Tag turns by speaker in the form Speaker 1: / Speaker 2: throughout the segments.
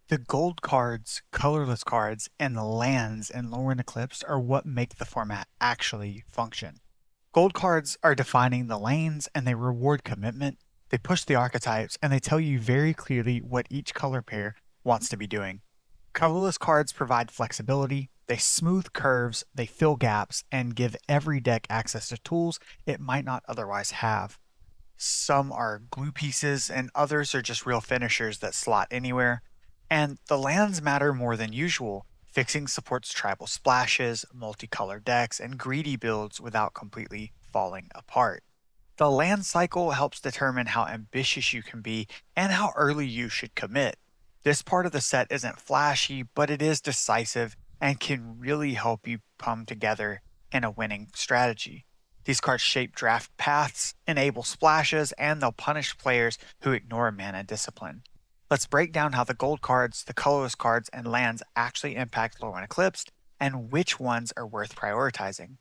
Speaker 1: The gold cards, colorless cards, and the lands in Lorwyn Eclipsed are what make the format actually function. Gold cards are defining the lanes and they reward commitment, they push the archetypes, and they tell you very clearly what each color pair wants to be doing. Colorless cards provide flexibility, they smooth curves, they fill gaps, and give every deck access to tools it might not otherwise have. Some are glue pieces, and others are just real finishers that slot anywhere. And the lands matter more than usual. Fixing supports tribal splashes, multicolor decks, and greedy builds without completely falling apart. The land cycle helps determine how ambitious you can be and how early you should commit. This part of the set isn't flashy, but it is decisive and can really help you come together in a winning strategy. These cards shape draft paths, enable splashes, and they'll punish players who ignore mana discipline. Let's break down how the gold cards, the colorless cards, and lands actually impact Lorwyn Eclipsed and which ones are worth prioritizing.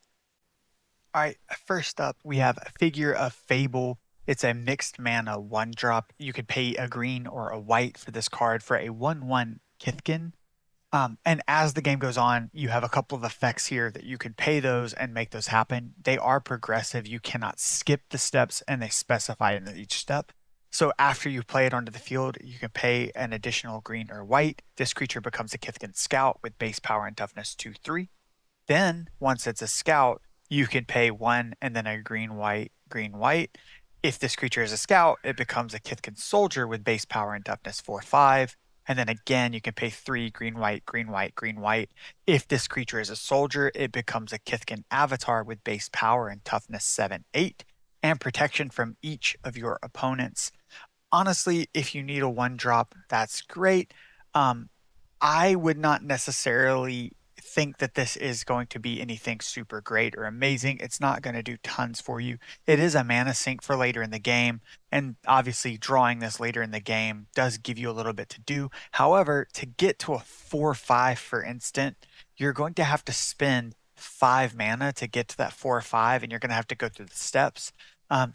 Speaker 1: All right, first up, we have Figure of Fable. It's a mixed mana 1 drop. You could pay a green or a white for this card for a 1/1 Kithkin. And as the game goes on, you have a couple of effects here that you could pay those and make those happen. They are progressive. You cannot skip the steps, and they specify in each step. So after you play it onto the field, you can pay an additional green or white. This creature becomes a Kithkin Scout with base power and toughness 2/3. Then, once it's a scout, you can pay one and then a green, white. If this creature is a scout, it becomes a Kithkin soldier with base power and toughness 4/5. And then again, you can pay three green, white, green, white, green, white. If this creature is a soldier, it becomes a Kithkin avatar with base power and toughness 7/8 and protection from each of your opponents. Honestly, if you need a 1 drop, that's great. Um, I would not necessarily think that this is going to be anything super great or amazing. It's not going to do tons for you. It is a mana sink for later in the game, and obviously drawing this later in the game does give you a little bit to do. However, to get to a 4/5 for instant, you're going to have to spend 5 mana to get to that 4/5, and you're going to have to go through the steps.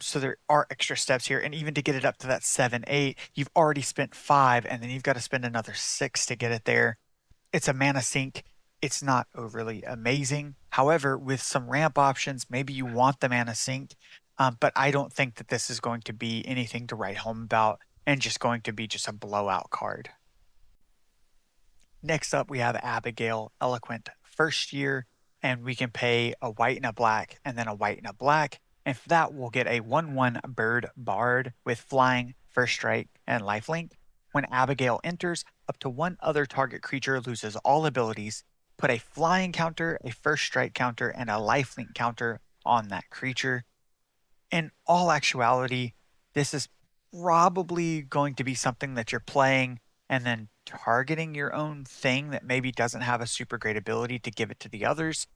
Speaker 1: So there are extra steps here, and even to get it up to that 7/8, you've already spent 5, and then you've got to spend another 6 to get it there. It's a mana sink. It's not overly amazing. However, with some ramp options, maybe you want the mana sink, but I don't think that this is going to be anything to write home about and just going to be just a blowout card. Next up, we have Abigail, Eloquent First Year, and we can pay a white and a black and then a white and a black. And for that, we'll get a 1/1 Bird Bard with flying, first strike, and lifelink. When Abigail enters, up to one other target creature loses all abilities. Put a flying counter, a first strike counter, and a lifelink counter on that creature. In all actuality, this is probably going to be something that you're playing and then targeting your own thing that maybe doesn't have a super great ability to give it to the others.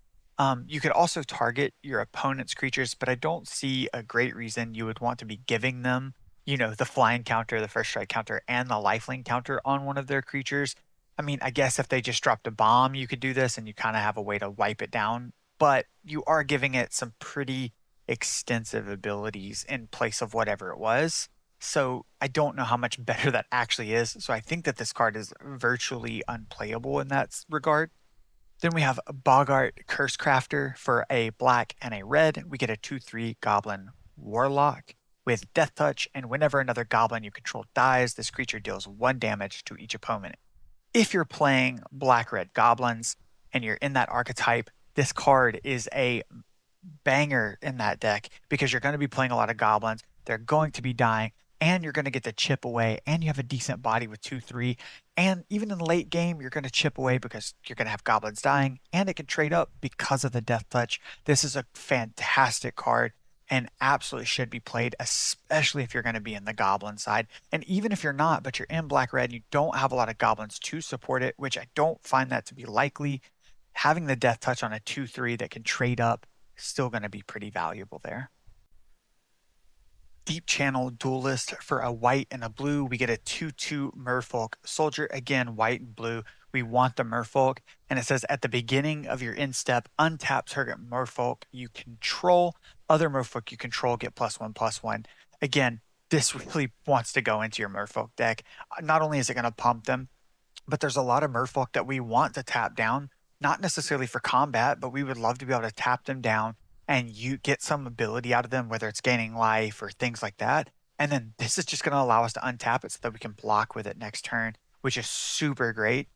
Speaker 1: You could also target your opponent's creatures, but I don't see a great reason you would want to be giving them, the flying counter, the first strike counter, and the lifelink counter on one of their creatures. I mean, I guess if they just dropped a bomb, you could do this and you kind of have a way to wipe it down, but you are giving it some pretty extensive abilities in place of whatever it was. So I don't know how much better that actually is. So I think that this card is virtually unplayable in that regard. Then we have Bogart Cursecrafter for a black and a red. We get a 2/3 Goblin Warlock with Death Touch, and whenever another goblin you control dies, this creature deals 1 damage to each opponent. If you're playing black-red goblins and you're in that archetype, this card is a banger in that deck because you're going to be playing a lot of goblins. They're going to be dying, and you're going to get to chip away, and you have a decent body with 2/3. And even in the late game, you're going to chip away because you're going to have goblins dying, and it can trade up because of the Death Touch. This is a fantastic card and absolutely should be played, especially if you're going to be in the goblin side. And even if you're not, but you're in black red and you don't have a lot of goblins to support it, which I don't find that to be likely, having the Death Touch on a 2/3 that can trade up still going to be pretty valuable there. Deep Channel Duelist for a white and a blue. We get a 2/2 Merfolk Soldier. Again, white and blue. We want the Merfolk. And it says at the beginning of your end step, untap target Merfolk you control. Other Merfolk you control get +1/+1. Again, this really wants to go into your Merfolk deck. Not only is it going to pump them, but there's a lot of merfolk that we want to tap down, not necessarily for combat, but we would love to be able to tap them down and you get some ability out of them, whether it's gaining life or things like that. And then this is just going to allow us to untap it so that we can block with it next turn, which is super great.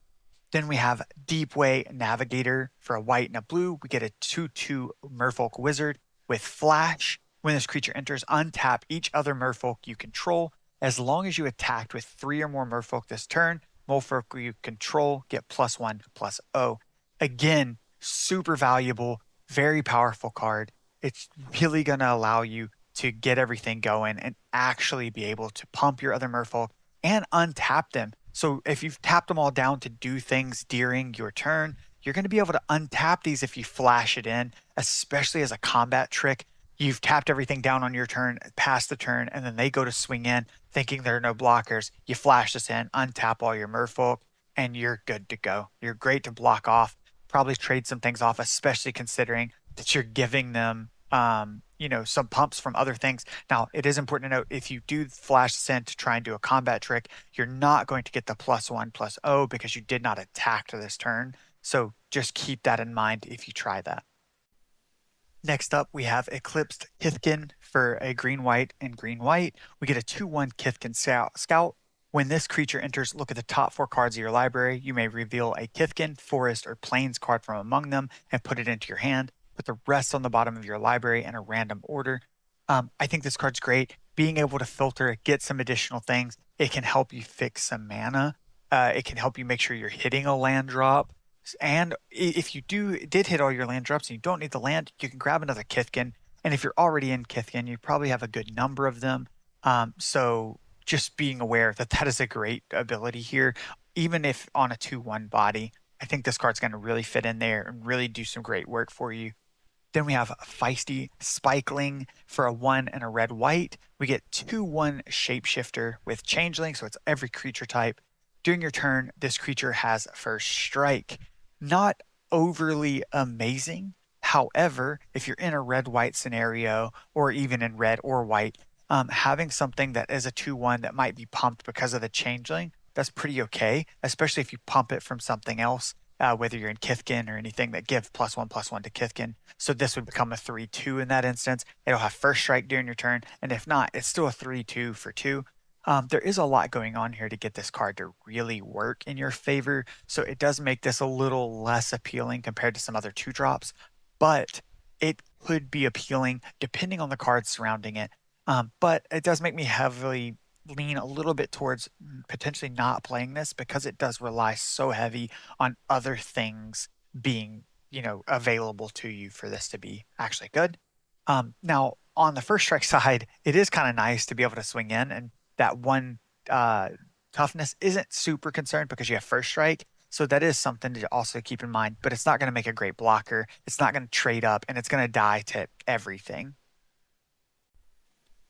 Speaker 1: Then we have Deepway Navigator for a white and a blue. We get a 2/2 Merfolk Wizard with Flash. When this creature enters, untap each other Merfolk you control. As long as you attacked with 3 or more Merfolk this turn, Merfolk you control get +1/+0. Again, super valuable, very powerful card. It's really going to allow you to get everything going and actually be able to pump your other Merfolk and untap them. So if you've tapped them all down to do things during your turn, you're going to be able to untap these if you flash it in, especially as a combat trick. You've tapped everything down on your turn, past the turn, and then they go to swing in thinking there are no blockers. You flash this in, untap all your merfolk, and you're good to go. You're great to block off, probably trade some things off, especially considering that you're giving them some pumps from other things. Now, it is important to note if you do flash send to try and do a combat trick, you're not going to get the +1/+0 because you did not attack to this turn. So just keep that in mind if you try that. Next up, we have Eclipsed Kithkin for a green-white and green-white. We get a 2/1 Kithkin Scout. When this creature enters, look at the top 4 cards of your library. You may reveal a Kithkin, Forest, or Plains card from among them and put it into your hand. Put the rest on the bottom of your library in a random order. I think this card's great. Being able to filter, get some additional things. It can help you fix some mana. It can help you make sure you're hitting a land drop. And if you did hit all your land drops and you don't need the land, you can grab another Kithkin. And if you're already in Kithkin, you probably have a good number of them. So just being aware that that is a great ability here, even if on a 2/1 body. I think this card's going to really fit in there and really do some great work for you. Then we have Feisty Spikeling for a 1 and a red white. We get 2/1 Shapeshifter with Changeling, so it's every creature type. During your turn, this creature has first strike. Not overly amazing. However, if you're in a red-white scenario, or even in red or white, having something that is a 2/1 that might be pumped because of the Changeling, that's pretty okay, especially if you pump it from something else, whether you're in Kithkin or anything that give +1/+1 to Kithkin. So this would become a 3/2 in that instance. It'll have first strike during your turn, and if not, it's still a 3/2 for 2. There is a lot going on here to get this card to really work in your favor, so it does make this a little less appealing compared to some other 2-drops, but it could be appealing depending on the cards surrounding it. But it does make me heavily lean a little bit towards potentially not playing this because it does rely so heavy on other things being, available to you for this to be actually good. Now, on the first strike side, it is kind of nice to be able to swing in, and that one toughness isn't super concerned because you have first strike. So that is something to also keep in mind, but it's not going to make a great blocker. It's not going to trade up, and it's going to die to everything.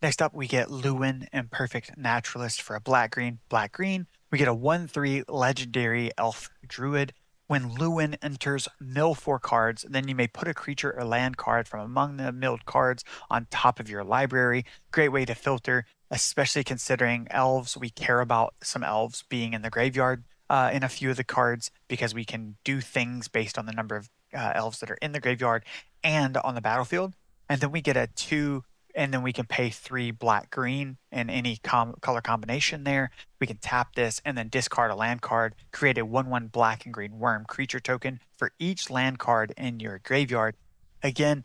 Speaker 1: Next up, we get Lewin, Imperfect Naturalist for a black-green, black-green. We get a 1/3 Legendary Elf Druid. When Lewin enters, mill 4 cards, then you may put a creature or land card from among the milled cards on top of your library. Great way to filter, especially considering elves. We care about some elves being in the graveyard in a few of the cards because we can do things based on the number of elves that are in the graveyard and on the battlefield. And then we get a 2 and then we can pay 3 black green in any color combination there. We can tap this and then discard a land card, create a 1/1 black and green worm creature token for each land card in your graveyard. Again,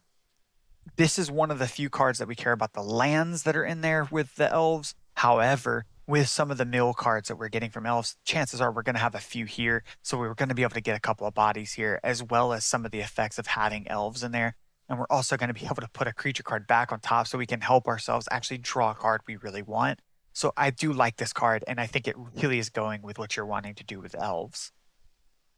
Speaker 1: this is one of the few cards that we care about the lands that are in there with the elves. However, with some of the mill cards that we're getting from elves, chances are we're going to have a few here. So we're going to be able to get a couple of bodies here, as well as some of the effects of having elves in there. And we're also going to be able to put a creature card back on top so we can help ourselves actually draw a card we really want. So I do like this card, and I think it really is going with what you're wanting to do with elves.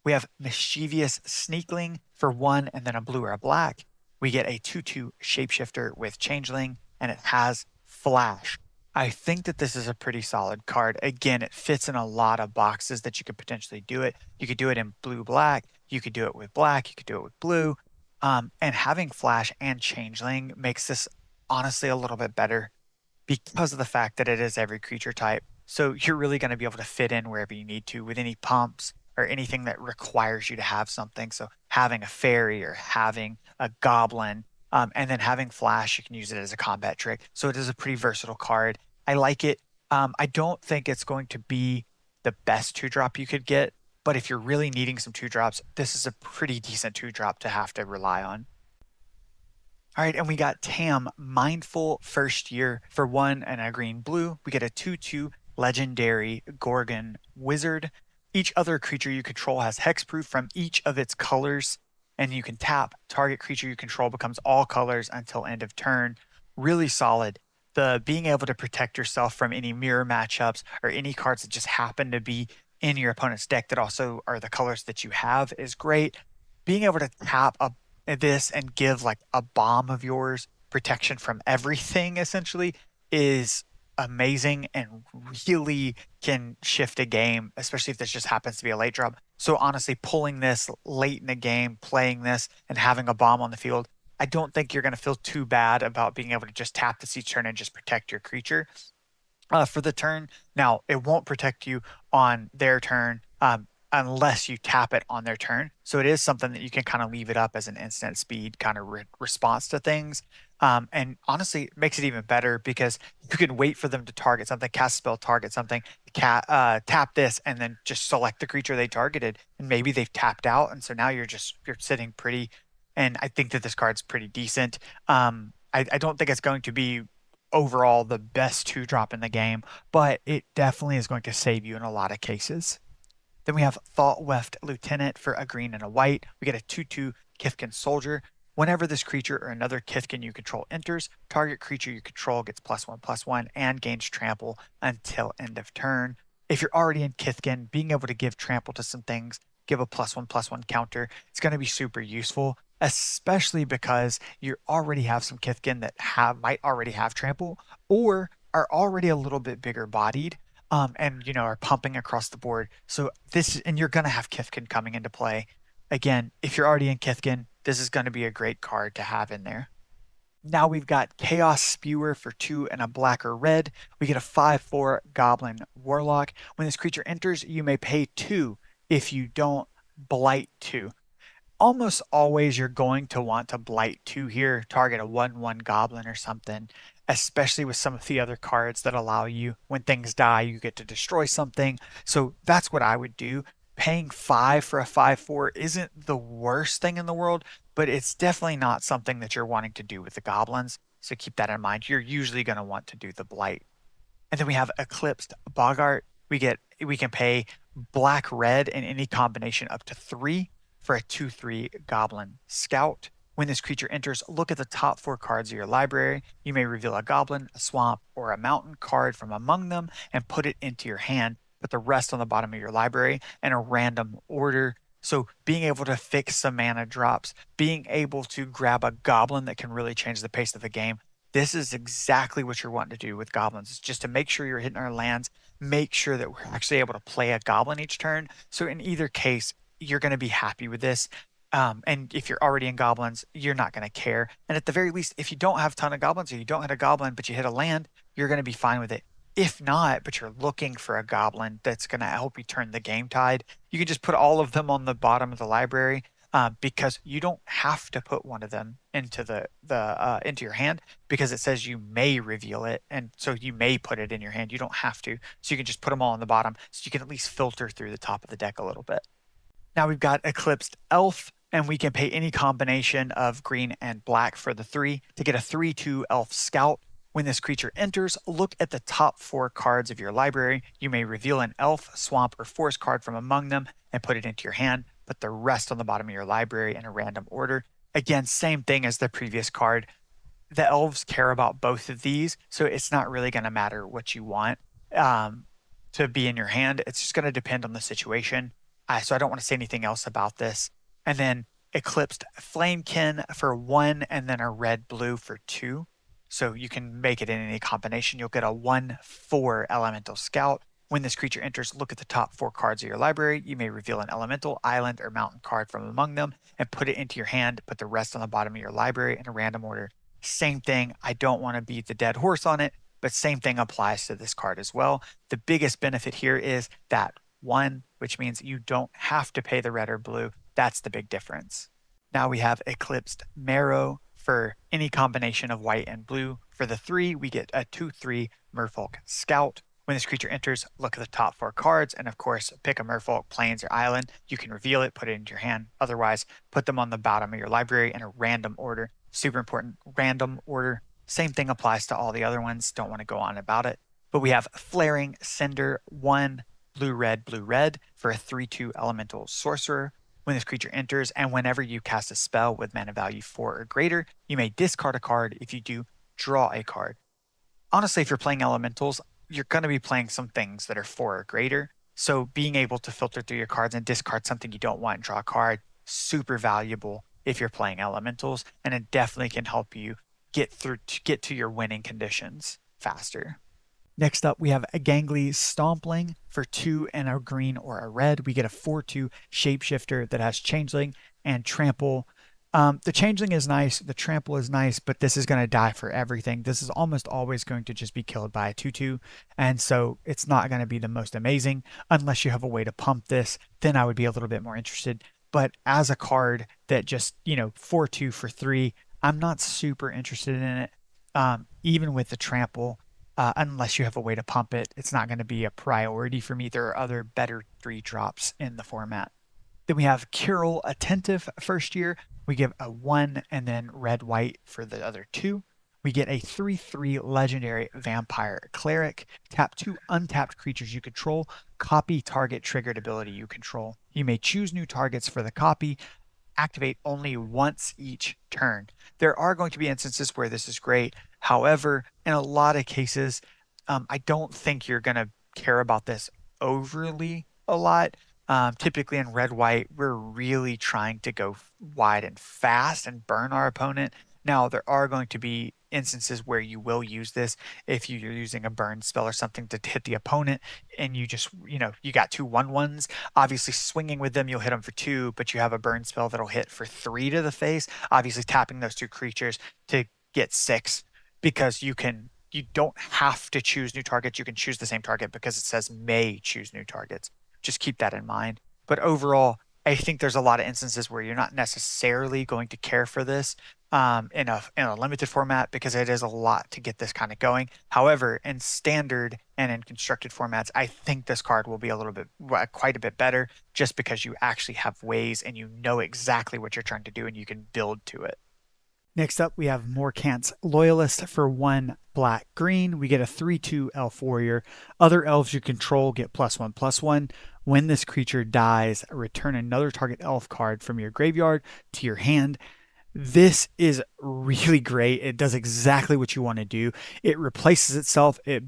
Speaker 1: We have Mischievous Sneakling for 1 and then a blue or a black. We get a 2/2 Shapeshifter with Changeling, and it has Flash. I think that this is a pretty solid card. Again, it fits in a lot of boxes that you could potentially do it. You could do it in blue-black. You could do it with black. You could do it with blue. And having Flash and Changeling makes this honestly a little bit better because of the fact that it is every creature type. So you're really going to be able to fit in wherever you need to with any pumps or anything that requires you to have something. So having a fairy or having a goblin, and then having flash, you can use it as a combat trick. So it is a pretty versatile card. I like it. I don't think it's going to be the best 2-drop you could get, but if you're really needing some 2-drops, this is a pretty decent 2-drop to have to rely on. All right, and we got Tam, Mindful First Year for 1 and a green blue. We get a 2/2 legendary Gorgon Wizard. Each other creature you control has hexproof from each of its colors, and you can tap. Target creature you control becomes all colors until end of turn. Really solid. The being able to protect yourself from any mirror matchups or any cards that just happen to be in your opponent's deck that also are the colors that you have is great. Being able to tap this and give like a bomb of yours protection from everything essentially is amazing and really can shift a game, especially if this just happens to be a late drop. So honestly, pulling this late in the game, playing this and having a bomb on the field, I don't think you're going to feel too bad about being able to just tap this each turn and just protect your creature for the turn. Now, it won't protect you on their turn unless you tap it on their turn. So it is something that you can kind of leave it up as an instant speed kind of response to things. And honestly, it makes it even better because you can wait for them to target something, cast a spell, target something, tap this, and then just select the creature they targeted. And maybe they've tapped out. And so now you're sitting pretty. And I think that this card's pretty decent. I don't think it's going to be overall the best 2-drop in the game, but it definitely is going to save you in a lot of cases. Then we have Thought Weft Lieutenant for a green and a white. We get a 2/2 Kithkin Soldier. Whenever this creature or another Kithkin you control enters, target creature you control gets +1/+1 and gains trample until end of turn. If you're already in Kithkin, being able to give trample to some things, give a +1/+1 counter, it's going to be super useful, especially because you already have some Kithkin that might already have trample or are already a little bit bigger bodied, and are pumping across the board. So and you're gonna have Kithkin coming into play. Again, if you're already in Kithkin, this is gonna be a great card to have in there. Now we've got Chaos Spewer for 2 and a black or red. We get a 5/4 Goblin Warlock. When this creature enters, you may pay 2. If you don't, blight 2. Almost always you're going to want to blight 2 here, target a 1/1 goblin or something, especially with some of the other cards that allow you, when things die, you get to destroy something. So that's what I would do. Paying 5 for a 5/4 isn't the worst thing in the world, but it's definitely not something that you're wanting to do with the goblins. So keep that in mind. You're usually going to want to do the blight. And then we have Eclipsed Boggart. We can pay black red in any combination up to 3 for a 2/3 Goblin Scout. When this creature enters, look at the top 4 cards of your library. You may reveal a goblin, a swamp, or a mountain card from among them and put it into your hand. Put the rest on the bottom of your library in a random order. So being able to fix some mana drops, being able to grab a goblin that can really change the pace of the game. This is exactly what you're wanting to do with goblins. It's just to make sure you're hitting our lands, make sure that we're actually able to play a goblin each turn. So in either case, you're going to be happy with this. And if you're already in goblins, you're not going to care. And at the very least, if you don't have a ton of goblins or you don't hit a goblin, but you hit a land, you're going to be fine with it. If not, but you're looking for a goblin that's going to help you turn the game tide, you can just put all of them on the bottom of the library, because you don't have to put one of them into into your hand because it says you may reveal it, and so you may put it in your hand. You don't have to, so you can just put them all on the bottom, so you can at least filter through the top of the deck a little bit. Now we've got Eclipsed Elf, and we can pay any combination of green and black for the 3 to get a 3/2 Elf Scout. When this creature enters, look at the top 4 cards of your library. You may reveal an elf, swamp, or forest card from among them and put it into your hand. Put the rest on the bottom of your library in a random order. Again, same thing as the previous card. The elves care about both of these, so it's not really going to matter what you want to be in your hand. It's just going to depend on the situation. So I don't want to say anything else about this. And then Eclipsed Flamekin for 1 and then a red blue for 2. So you can make it in any combination. You'll get a 1/4 Elemental Scout. When this creature enters, look at the top 4 cards of your library. You may reveal an elemental, island, or mountain card from among them and put it into your hand. Put the rest on the bottom of your library in a random order. Same thing. I don't want to beat the dead horse on it. but same thing applies to this card as well. The biggest benefit here is that one, which means you don't have to pay the red or blue. That's the big difference. Now we have Eclipsed Marrow for any combination of white and blue. For the 3, we get a 2/3 Merfolk Scout. When this creature enters, look at the top 4 cards, and of course, pick a Merfolk, Plains, or Island. You can reveal it, put it into your hand. Otherwise, put them on the bottom of your library in a random order. Super important, random order. Same thing applies to all the other ones. Don't want to go on about it. But we have Flaring Cinder, 1 blue, red for a 3/2 elemental sorcerer. When this creature enters, and whenever you cast a spell with mana value 4 or greater, you may discard a card. If you do, draw a card. Honestly, if you're playing elementals, you're going to be playing some things that are 4 or greater. So being able to filter through your cards and discard something you don't want and draw a card, super valuable if you're playing elementals, and it definitely can help you get to your winning conditions faster. Next up, we have a Gangly Stompling for 2 and a green or a red. We get a 4/2 Shapeshifter that has Changeling and Trample. The Changeling is nice, the Trample is nice, but this is going to die for everything. This is almost always going to just be killed by a 2/2, and so it's not going to be the most amazing unless you have a way to pump this. Then I would be a little bit more interested. But as a card that just, 4/2 for 3, I'm not super interested in it, even with the Trample. Unless you have a way to pump it, it's not going to be a priority for me. There are other better 3 drops in the format. Then we have Curel Attentive first year. We give a 1 and then red-white for the other 2. We get a 3/3 legendary vampire cleric. Tap 2 untapped creatures you control. Copy target triggered ability you control. You may choose new targets for the copy. Activate only once each turn. There are going to be instances where this is great. However, in a lot of cases, I don't think you're going to care about this overly a lot. Typically in red white, we're really trying to go wide and fast and burn our opponent. Now, there are going to be instances where you will use this if you're using a burn spell or something to hit the opponent and you just, you got 2 1/1s. Obviously, swinging with them, you'll hit them for 2, but you have a burn spell that'll hit for 3 to the face. Obviously, tapping those 2 creatures to get 6 because you don't have to choose new targets. You can choose the same target because it says may choose new targets. Just keep that in mind. But overall, I think there's a lot of instances where you're not necessarily going to care for this in a limited format because it is a lot to get this kind of going. However, in standard and in constructed formats, I think this card will be quite a bit better just because you actually have ways and you know exactly what you're trying to do and you can build to it. Next up, we have Morkant's Loyalist for 1 black green. We get a 3/2 elf warrior. Other elves you control get +1/+1. When this creature dies, return another target elf card from your graveyard to your hand. This is really great. It does exactly what you want to do. It replaces itself, it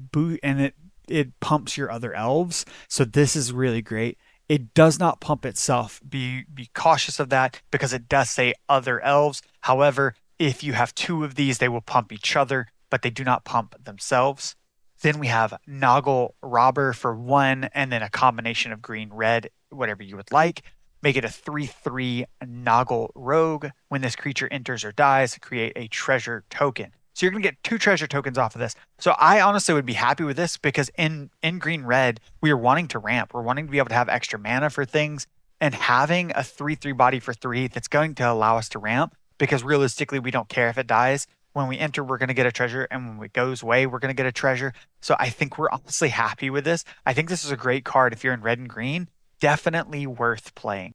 Speaker 1: pumps your other elves. So this is really great. It does not pump itself. Be cautious of that because it does say other elves. However, if you have 2 of these, they will pump each other, but they do not pump themselves. Then we have Noggle Robber for 1 and then a combination of green, red, whatever you would like. Make it a 3/3 Noggle Rogue. When this creature enters or dies, create a treasure token. So you're going to get 2 treasure tokens off of this. So I honestly would be happy with this because in green red, we are wanting to ramp. We're wanting to be able to have extra mana for things and having a 3/3 body for 3 that's going to allow us to ramp because realistically, we don't care if it dies. When we enter, we're going to get a treasure, and when it goes away, we're going to get a treasure. So I think we're honestly happy with this. I think this is a great card if you're in red and green. Definitely worth playing.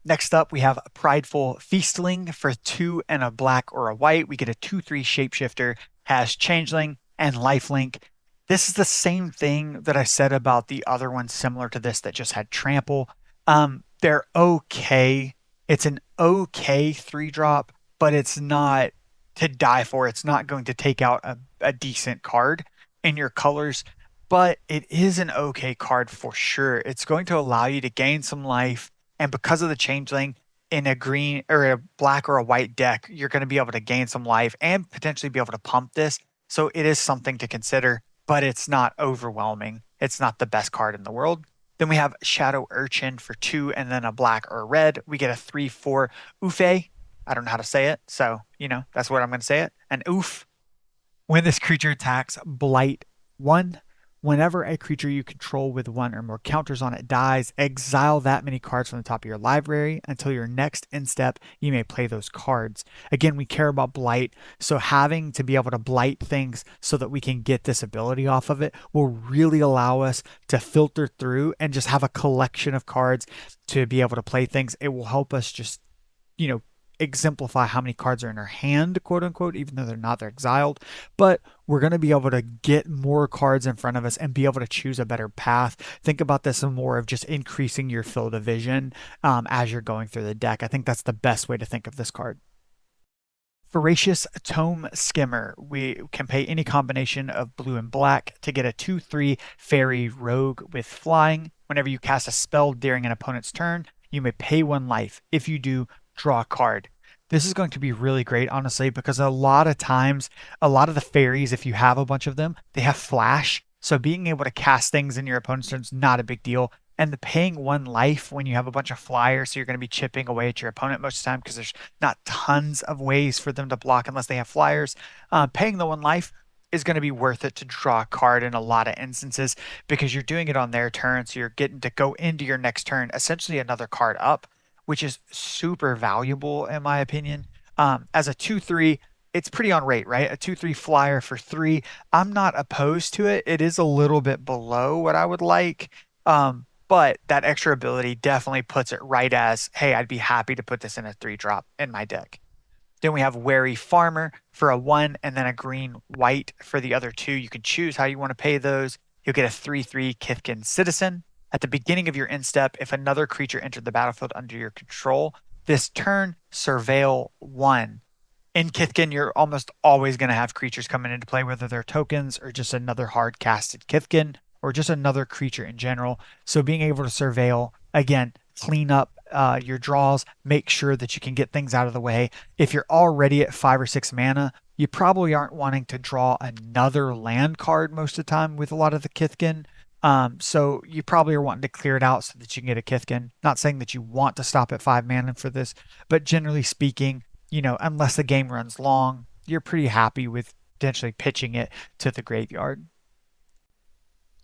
Speaker 1: Next up, we have Prideful Feastling for 2 and a black or a white. We get a 2/3 Shapeshifter, has Changeling and Lifelink. This is the same thing that I said about the other ones similar to this that just had Trample. They're okay. It's an okay 3-drop, but it's not to die for. It's not going to take out a decent card in your colors, but it is an okay card for sure. It's going to allow you to gain some life. And because of the Changeling in a green or a black or a white deck, you're going to be able to gain some life and potentially be able to pump this. So it is something to consider, but it's not overwhelming. It's not the best card in the world. Then we have Shadow Urchin for 2 and then a black or a red. We get a 3/4 Oofe. I don't know how to say it, so, that's what I'm going to say it. An oof. When this creature attacks, blight 1. Whenever a creature you control with 1 or more counters on it dies, exile that many cards from the top of your library until your next end step. You may play those cards. Again, we care about blight, so having to be able to blight things so that we can get this ability off of it will really allow us to filter through and just have a collection of cards to be able to play things. It will help us just, you know, exemplify how many cards are in our hand, quote unquote, even though they're not, they're exiled. But we're going to be able to get more cards in front of us and be able to choose a better path. Think about this as more of just increasing your field of vision as you're going through the deck. I think that's the best way to think of this card. Voracious Tome Skimmer. We can pay any combination of blue and black to get a 2/3 fairy rogue with flying. Whenever you cast a spell during an opponent's turn, you may pay 1 life. If you do, draw a card. This is going to be really great, honestly, because a lot of times, a lot of the fairies, if you have a bunch of them, they have flash. So being able to cast things in your opponent's turn is not a big deal. And the paying 1 life when you have a bunch of flyers, so you're going to be chipping away at your opponent most of the time because there's not tons of ways for them to block unless they have flyers. Paying the 1 life is going to be worth it to draw a card in a lot of instances because you're doing it on their turn. So you're getting to go into your next turn, essentially another card up, which is super valuable in my opinion. As a 2/3, it's pretty on rate, right? A 2/3 flyer for 3. I'm not opposed to it. It is a little bit below what I would like. But that extra ability definitely puts it right as, hey, I'd be happy to put this in a 3-drop in my deck. Then we have Wary Farmer for a 1 and then a green white for the other 2. You can choose how you want to pay those. You'll get a 3/3 Kithkin Citizen. At the beginning of your end step, if another creature entered the battlefield under your control, this turn, surveil 1. In Kithkin, you're almost always going to have creatures coming into play, whether they're tokens or just another hard casted Kithkin or just another creature in general. So being able to surveil, again, clean up your draws, make sure that you can get things out of the way. If you're already at 5 or 6 mana, you probably aren't wanting to draw another land card most of the time with a lot of the Kithkin. So you probably are wanting to clear it out so that you can get a Kithkin. Not saying that you want to stop at 5 mana for this, but generally speaking, unless the game runs long, you're pretty happy with potentially pitching it to the graveyard.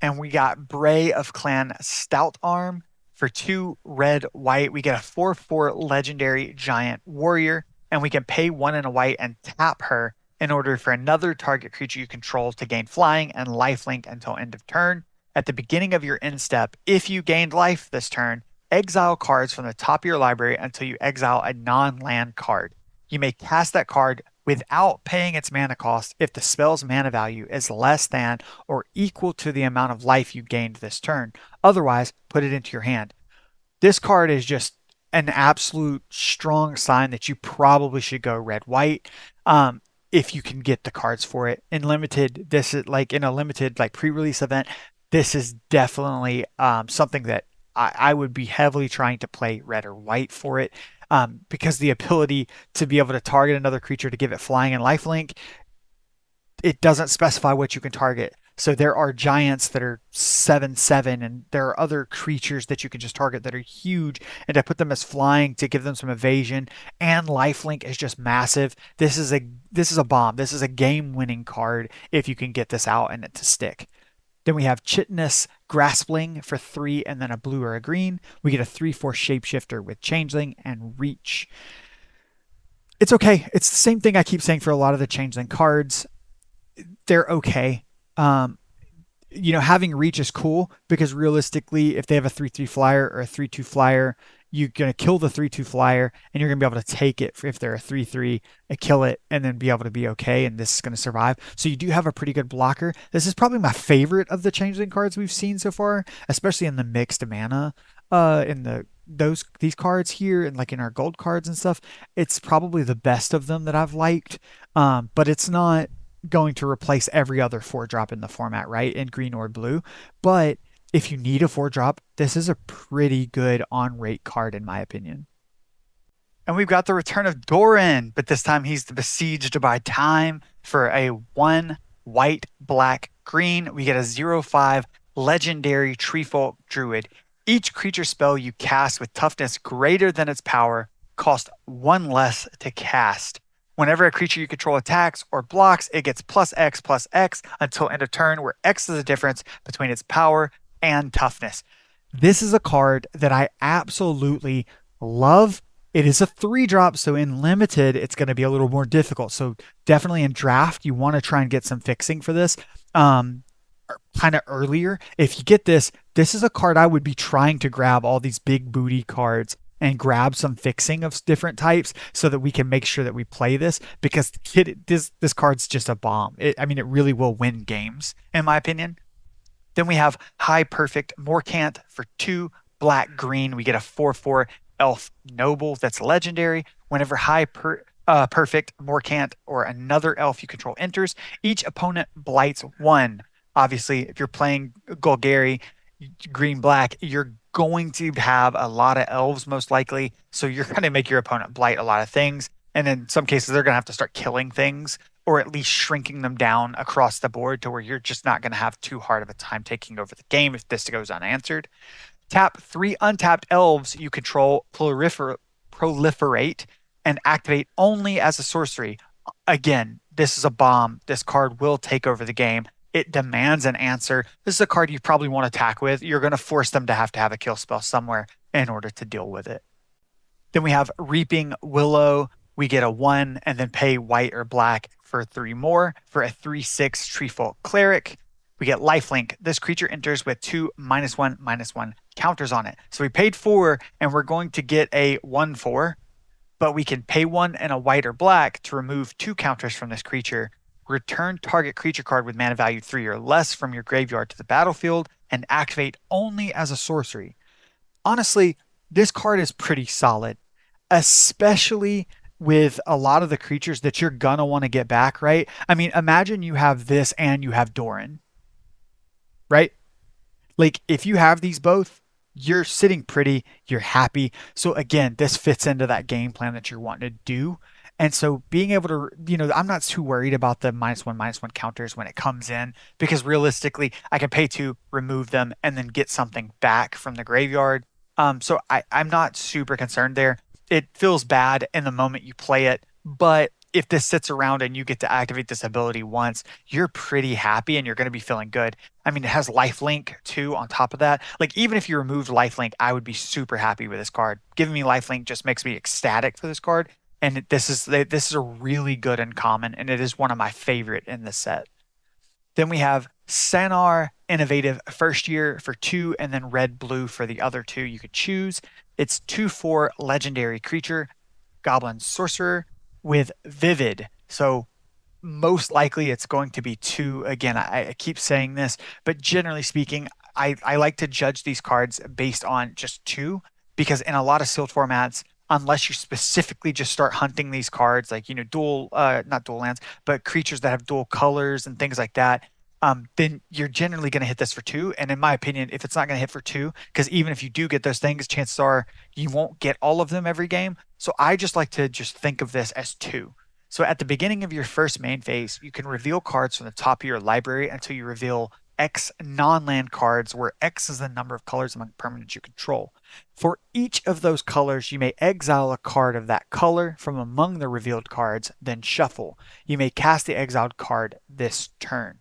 Speaker 1: And we got Bray of Clan Stout Arm for 2 red white. We get a 4/4 legendary giant warrior, and we can pay 1 and a white and tap her in order for another target creature you control to gain flying and lifelink until end of turn. At the beginning of your end step, if you gained life this turn, exile cards from the top of your library until you exile a non-land card. You may cast that card without paying its mana cost if the spell's mana value is less than or equal to the amount of life you gained this turn. Otherwise, put it into your hand. This card is just an absolute strong sign that you probably should go red-white. If you can get the cards for it. In limited, this is like in a limited like pre-release event, this is definitely something that I would be heavily trying to play red or white for it. Because the ability to be able to target another creature to give it flying and lifelink, it doesn't specify what you can target. So there are giants that are 7/7, and there are other creatures that you can just target that are huge. And to put them as flying to give them some evasion and lifelink is just massive. This is a bomb. This is a game-winning card if you can get this out and it to stick. Then we have Chitinous Graspling for 3 and then a blue or a green. We get a 3/4 Shapeshifter with Changeling and Reach. It's okay. It's the same thing I keep saying for a lot of the Changeling cards. They're okay. Having Reach is cool because realistically, if they have a 3/3 flyer or a 3/2 flyer, you're going to kill the 3/2 flyer and you're going to be able to take it if they're a 3/3, kill it, and then be able to be okay. And this is going to survive. So you do have a pretty good blocker. This is probably my favorite of the Changeling cards we've seen so far, especially in the mixed mana. These cards here and like in our gold cards and stuff, it's probably the best of them that I've liked. But it's not going to replace every other 4-drop in the format, right? In green or blue. But if you need a 4-drop, this is a pretty good on-rate card in my opinion. And we've got the return of Doran, but this time he's besieged by time for a 1 white, black, green. We get a 0/5 legendary Treefolk Druid. Each creature spell you cast with toughness greater than its power cost 1 less to cast. Whenever a creature you control attacks or blocks, it gets plus X until end of turn, where X is the difference between its power and toughness. This is a card that I absolutely love. It is a 3-drop, so in limited, it's going to be a little more difficult. So definitely in draft, you want to try and get some fixing for this. Kind of earlier. If you get this, this is a card I would be trying to grab all these big booty cards and grab some fixing of different types so that we can make sure that we play this, because this card's just a bomb. I mean, it really will win games, in my opinion. Then we have High Perfect Morcant for 2 black green. We get a 4/4 elf noble that's legendary. Whenever Perfect Morcant or another elf you control enters, each opponent blights 1. Obviously, if you're playing Golgari green black, you're going to have a lot of elves most likely. So you're going to make your opponent blight a lot of things. And in some cases, they're going to have to start killing things, or at least shrinking them down across the board to where you're just not going to have too hard of a time taking over the game if this goes unanswered. Tap 3 untapped elves you control, proliferate, and activate only as a sorcery. Again, this is a bomb. This card will take over the game. It demands an answer. This is a card you probably won't attack with. You're going to force them to have a kill spell somewhere in order to deal with it. Then we have Reaping Willow. We get a 1 and then pay white or black for 3 more for a 3/6 Treefolk Cleric. We get Lifelink. This creature enters with 2 -1/-1 counters on it. So we paid 4 and we're going to get a 1/4, but we can pay 1 and a white or black to remove 2 counters from this creature. Return target creature card with mana value 3 or less from your graveyard to the battlefield and activate only as a sorcery. Honestly, this card is pretty solid, especially with a lot of the creatures that you're gonna want to get back, right? I mean, imagine you have this and you have Doran, right? Like, if you have these both, you're sitting pretty, you're happy. So again, this fits into that game plan that you're wanting to do. And so being able to, I'm not too worried about the -1/-1 counters when it comes in, because realistically, I can pay 2, remove them, and then get something back from the graveyard. So I'm not super concerned there. It feels bad in the moment you play it, but if this sits around and you get to activate this ability once, you're pretty happy and you're going to be feeling good. I mean, it has lifelink too on top of that. Like, even if you removed lifelink, I would be super happy with this card. Giving me lifelink just makes me ecstatic for this card. And this is a really good uncommon, and it is one of my favorite in the set. Then we have Sanar Innovative First Year for 2, and then red blue for the other 2 you could choose. It's 2/4 legendary creature, Goblin Sorcerer with Vivid. So most likely it's going to be 2. Again, I keep saying this, but generally speaking, I like to judge these cards based on just 2, because in a lot of sealed formats, unless you specifically just start hunting these cards, like, not dual lands, but creatures that have dual colors and things like that, then you're generally going to hit this for 2. And in my opinion, if it's not going to hit for 2, because even if you do get those things, chances are you won't get all of them every game. So I just like to just think of this as 2. So at the beginning of your first main phase, you can reveal cards from the top of your library until you reveal X non-land cards, where X is the number of colors among permanents you control. For each of those colors, you may exile a card of that color from among the revealed cards, then shuffle. You may cast the exiled card this turn.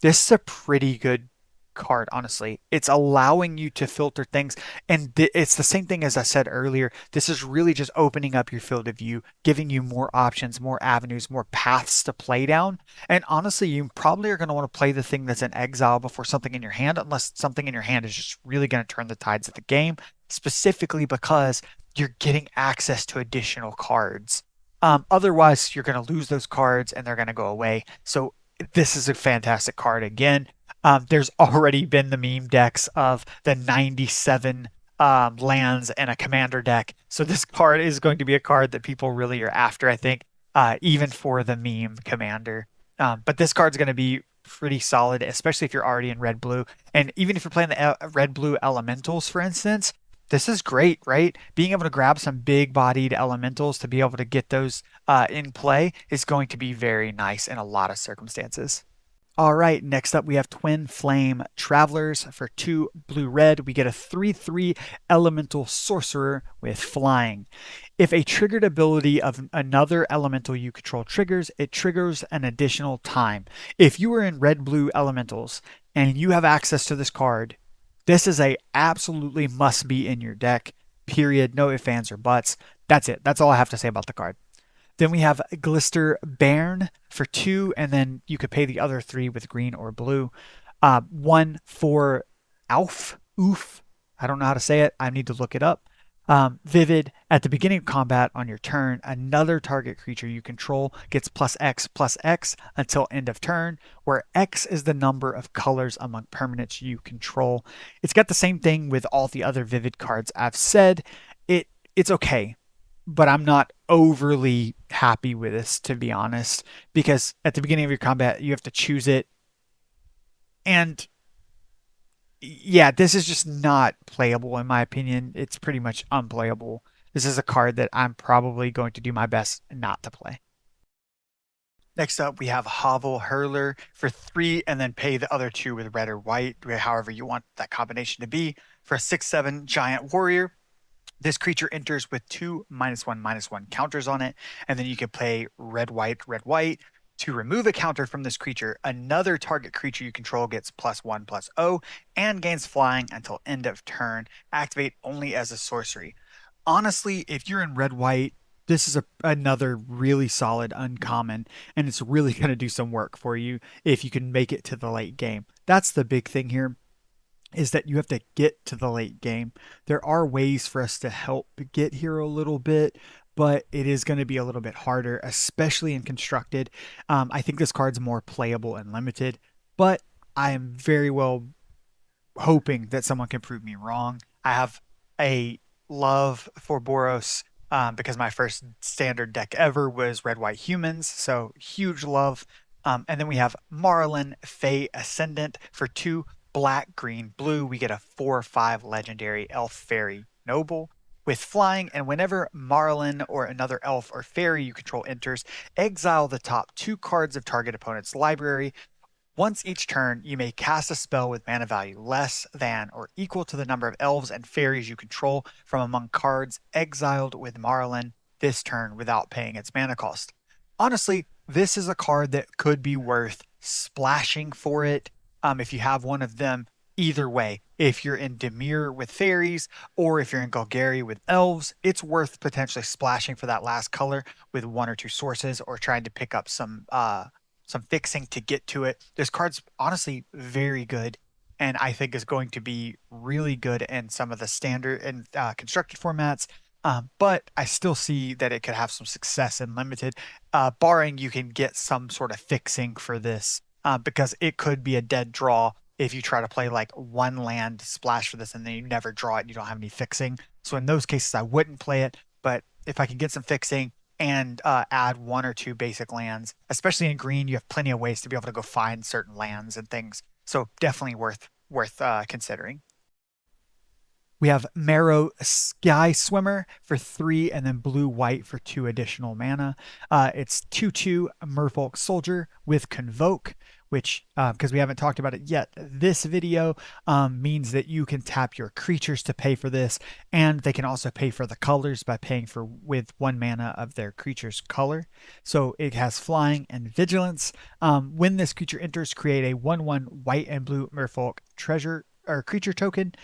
Speaker 1: This is a pretty good card, honestly. It's allowing you to filter things, and it's the same thing as I said earlier. This is really just opening up your field of view, giving you more options, more avenues, more paths to play down. And honestly, you probably are going to want to play the thing that's in exile before something in your hand, unless something in your hand is just really going to turn the tides of the game, specifically because you're getting access to additional cards. Otherwise, you're going to lose those cards and they're going to go away. So this is a fantastic card again. There's already been the meme decks of the 97 lands and a commander deck. So this card is going to be a card that people really are after, I think, even for the meme commander. But this card's going to be pretty solid, especially if you're already in red blue. And even if you're playing the red blue elementals, for instance, this is great, right? Being able to grab some big bodied elementals to be able to get those in play is going to be very nice in a lot of circumstances. All right, next up we have Twin Flame Travelers for 2 blue red. We get a 3/3 elemental sorcerer with flying. If a triggered ability of another elemental you control triggers, it triggers an additional time. If you are in red blue elementals and you have access to this card, this is a absolutely must be in your deck. Period. No ifs, ands, or buts. That's it. That's all I have to say about the card. Then we have Glister Bairn for 2, and then you could pay the other 3 with green or blue. 1 for Alf. Oof. I don't know how to say it. I need to look it up. Vivid. At the beginning of combat on your turn, another target creature you control gets plus X until end of turn, where X is the number of colors among permanents you control. It's got the same thing with all the other Vivid cards I've said. It's okay, but I'm not overly happy with this, to be honest, because at the beginning of your combat, you have to choose it. And yeah, this is just not playable, in my opinion. It's pretty much unplayable. This is a card that I'm probably going to do my best not to play. Next up, we have Hovel Hurler for 3, and then pay the other 2 with red or white, however you want that combination to be. For a 6/7 giant warrior, this creature enters with 2 -1/-1 counters on it, and then you can play red, white. To remove a counter from this creature, another target creature you control gets +1/+0 and gains flying until end of turn. Activate only as a sorcery. Honestly, if you're in red, white, this is another really solid uncommon, and it's really going to do some work for you if you can make it to the late game. That's the big thing here, is that you have to get to the late game. There are ways for us to help get here a little bit, but it is going to be a little bit harder, especially in constructed. I think this card's more playable and limited, but I am very well hoping that someone can prove me wrong. I have a love for Boros, because my first standard deck ever was red white humans, so huge love. And then we have Marlin Fey Ascendant for 2 black, green, blue. We get a 4/5 legendary elf fairy noble with flying, and whenever Marlin or another elf or fairy you control enters, exile the top 2 cards of target opponent's library. Once each turn, you may cast a spell with mana value less than or equal to the number of elves and fairies you control from among cards exiled with Marlin this turn without paying its mana cost. Honestly, this is a card that could be worth splashing for it, if you have one of them. Either way, if you're in Demir with fairies or if you're in Golgari with elves, it's worth potentially splashing for that last color with 1 or 2 sources, or trying to pick up some fixing to get to it. This card's honestly very good, and I think is going to be really good in some of the standard and constructed formats. But I still see that it could have some success in limited, barring you can get some sort of fixing for this, because it could be a dead draw if you try to play like 1 land splash for this and then you never draw it and you don't have any fixing. So in those cases, I wouldn't play it. But if I can get some fixing and add 1 or 2 basic lands, especially in green, you have plenty of ways to be able to go find certain lands and things. So definitely worth considering. We have Marrow Sky Swimmer for 3, and then blue white for 2 additional mana. It's 2/2 Merfolk Soldier with Convoke, which, because we haven't talked about it yet, this video means that you can tap your creatures to pay for this, and they can also pay for the colors by paying for with 1 mana of their creature's color. So it has flying and vigilance. When this creature enters, create a 1/1 white and blue Merfolk treasure or creature token.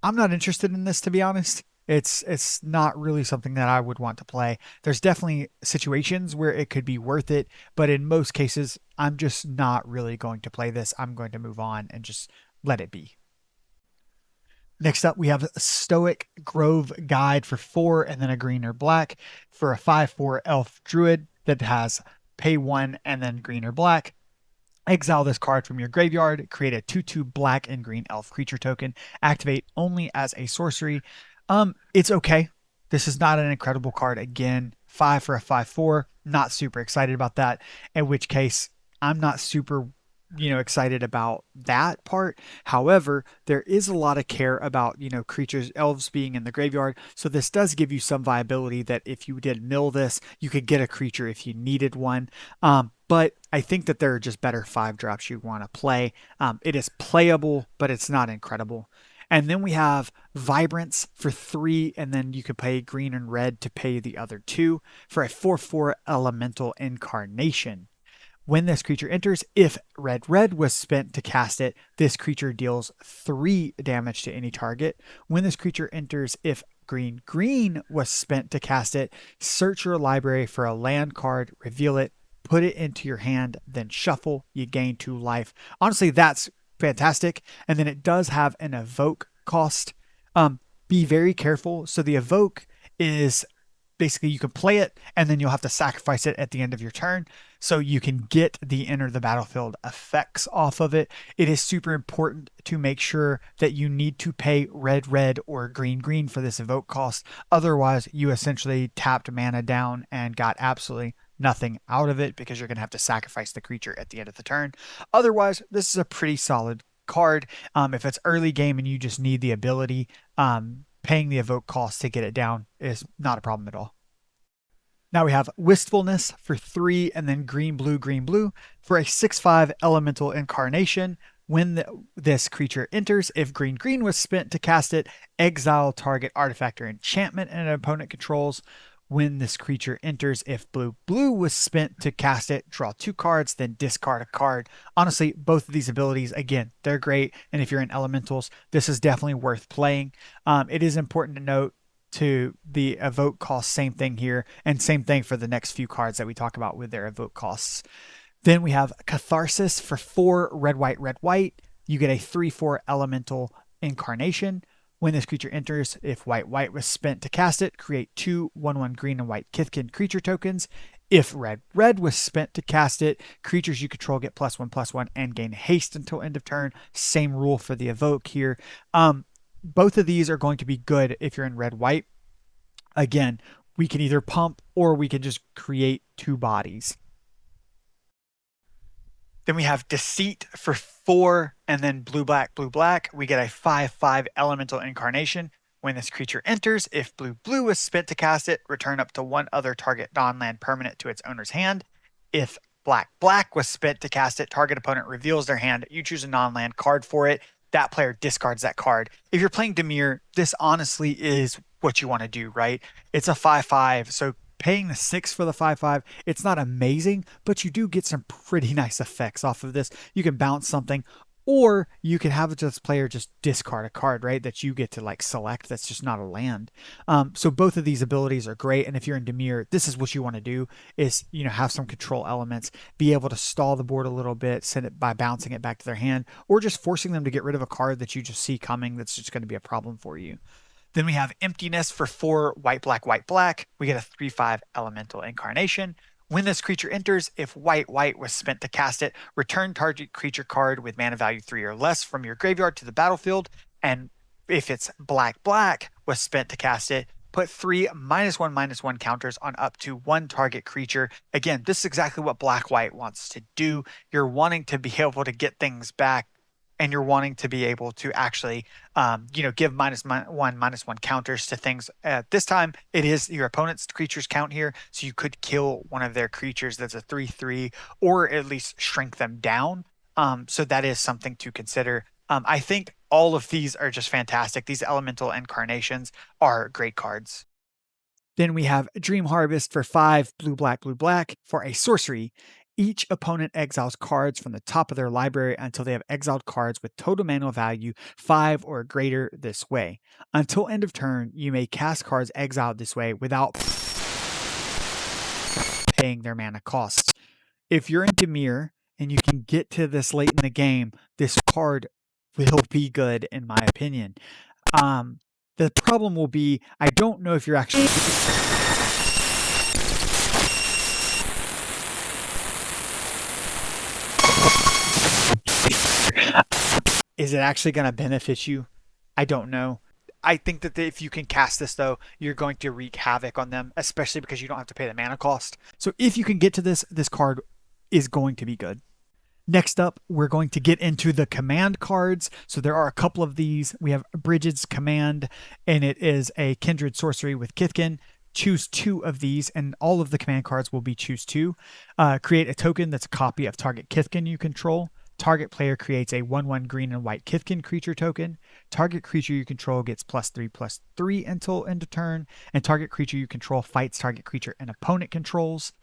Speaker 1: I'm not interested in this, to be honest. It's not really something that I would want to play. There's definitely situations where it could be worth it, but in most cases, I'm just not really going to play this. I'm going to move on and just let it be. Next up, we have Stoic Grove Guide for 4, and then a green or black for a 5/4 elf druid that has pay 1 and then green or black. Exile this card from your graveyard, create a 2/2 black and green elf creature token, activate only as a sorcery. It's okay. This is not an incredible card. Again, 5 for a 5/4. Not super excited about that. In which case, I'm not super, excited about that part. However, there is a lot of care about, creatures, elves being in the graveyard. So this does give you some viability that if you did mill this, you could get a creature if you needed one. but I think that there are just better 5 drops you want to play. It is playable, but it's not incredible. And then we have Vibrance for 3, and then you could pay green and red to pay the other 2 for a 4/4 Elemental Incarnation. When this creature enters, if red was spent to cast it, this creature deals 3 damage to any target. When this creature enters, if green was spent to cast it, search your library for a land card, reveal it, put it into your hand, then shuffle. You gain 2 life. Honestly, that's fantastic. And then it does have an evoke cost. Be very careful. So the evoke is basically you can play it and then you'll have to sacrifice it at the end of your turn so you can get the enter the battlefield effects off of it. It is super important to make sure that you need to pay red or green for this evoke cost. Otherwise, you essentially tapped mana down and got absolutely nothing out of it because you're going to have to sacrifice the creature at the end of the turn. Otherwise, this is a pretty solid card. If it's early game and you just need the ability, paying the evoke cost to get it down is not a problem at all. Now we have Wistfulness for 3 and then green blue for a 6/5 Elemental Incarnation. When this creature enters, if green was spent to cast it, exile target artifact or enchantment an opponent controls. When this creature enters, if blue was spent to cast it, draw 2 cards, then discard a card. Honestly, both of these abilities, again, they're great. And if you're in elementals, this is definitely worth playing. It is important to note to the evoke cost, same thing here, and same thing for the next few cards that we talk about with their evoke costs. Then we have Catharsis for 4 red white. You get a 3/4 Elemental Incarnation. When this creature enters, if white was spent to cast it, create 2 1/1 green and white Kithkin creature tokens. If red was spent to cast it, creatures you control get +1/+1 and gain haste until end of turn. Same rule for the evoke here. Both of these are going to be good if you're in red-white. Again, we can either pump or we can just create 2 bodies. Then we have Deceit for 4 and then blue-black. We get a 5/5 Elemental Incarnation. When this creature enters, if blue was spent to cast it, return up to 1 other target non-land permanent to its owner's hand. If black was spent to cast it, target opponent reveals their hand. You choose a non-land card for it. That player discards that card. If you're playing Dimir, this honestly is what you want to do, right? It's a 5/5, so paying the 6 for the 5/5, it's not amazing, but you do get some pretty nice effects off of this. You can bounce something, or you can have this player just discard a card, right? That you get to like select. That's just not a land. So both of these abilities are great. And if you're in Dimir, this is what you want to do: is have some control elements, be able to stall the board a little bit, send it by bouncing it back to their hand, or just forcing them to get rid of a card that you just see coming. That's just going to be a problem for you. Then we have Emptiness for 4 white black. We get a 3/5 Elemental Incarnation. When this creature enters, if white was spent to cast it, return target creature card with mana value 3 or less from your graveyard to the battlefield. And if it's black was spent to cast it, put 3 -1/-1 counters on up to 1 target creature. Again, this is exactly what black-white wants to do. You're wanting to be able to get things back, and you're wanting to be able to actually, give -1/-1 counters to things. This time, it is your opponent's creatures count here, so you could kill one of their creatures that's a 3/3, or at least shrink them down. So that is something to consider. I think all of these are just fantastic. These Elemental Incarnations are great cards. Then we have Dream Harvest for 5 blue-black for a sorcery. Each opponent exiles cards from the top of their library until they have exiled cards with total mana value 5 or greater this way. Until end of turn, you may cast cards exiled this way without paying their mana costs. If you're in Dimir and you can get to this late in the game, this card will be good in my opinion. The problem will be, I don't know if you're actually is it actually going to benefit you? I don't know. I think that if you can cast this, though, you're going to wreak havoc on them, especially because you don't have to pay the mana cost. So if you can get to this card is going to be good. Next up, we're going to get into the command cards. So there are a couple of these. We have Bridget's Command, and it is a kindred sorcery with Kithkin. choose 2 of these, and all of the command cards will be choose 2. Create a token that's a copy of target Kithkin you control. Target player creates a 1/1 green and white Kithkin creature token. Target creature you control gets +3/+3 until end of turn, and target creature you control fights target creature an opponent controls.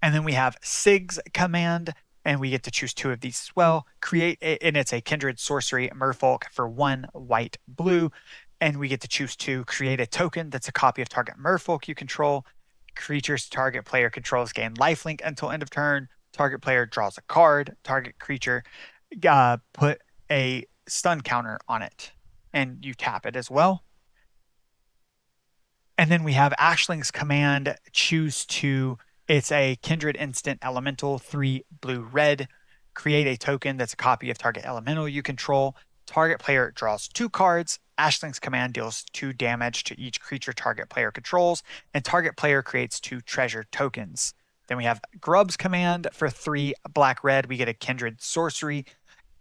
Speaker 1: And then we have Sig's command, and we get to choose 2 of these as well. And it's a kindred sorcery merfolk for 1 white blue, and we get to choose 2. Create a token that's a copy of target merfolk you control. Creatures target player controls gain lifelink until end of turn. Target player draws a card. Target creature put a stun counter on it, and you tap it as well. And then we have Ashling's command, choose 2. It's a kindred instant elemental, 3 blue red. Create a token that's a copy of target elemental you control. Target player draws 2 cards. Ashling's command deals 2 damage to each creature target player controls, and target player creates 2 treasure tokens. Then we have Grub's command for 3 black red. We get a kindred sorcery,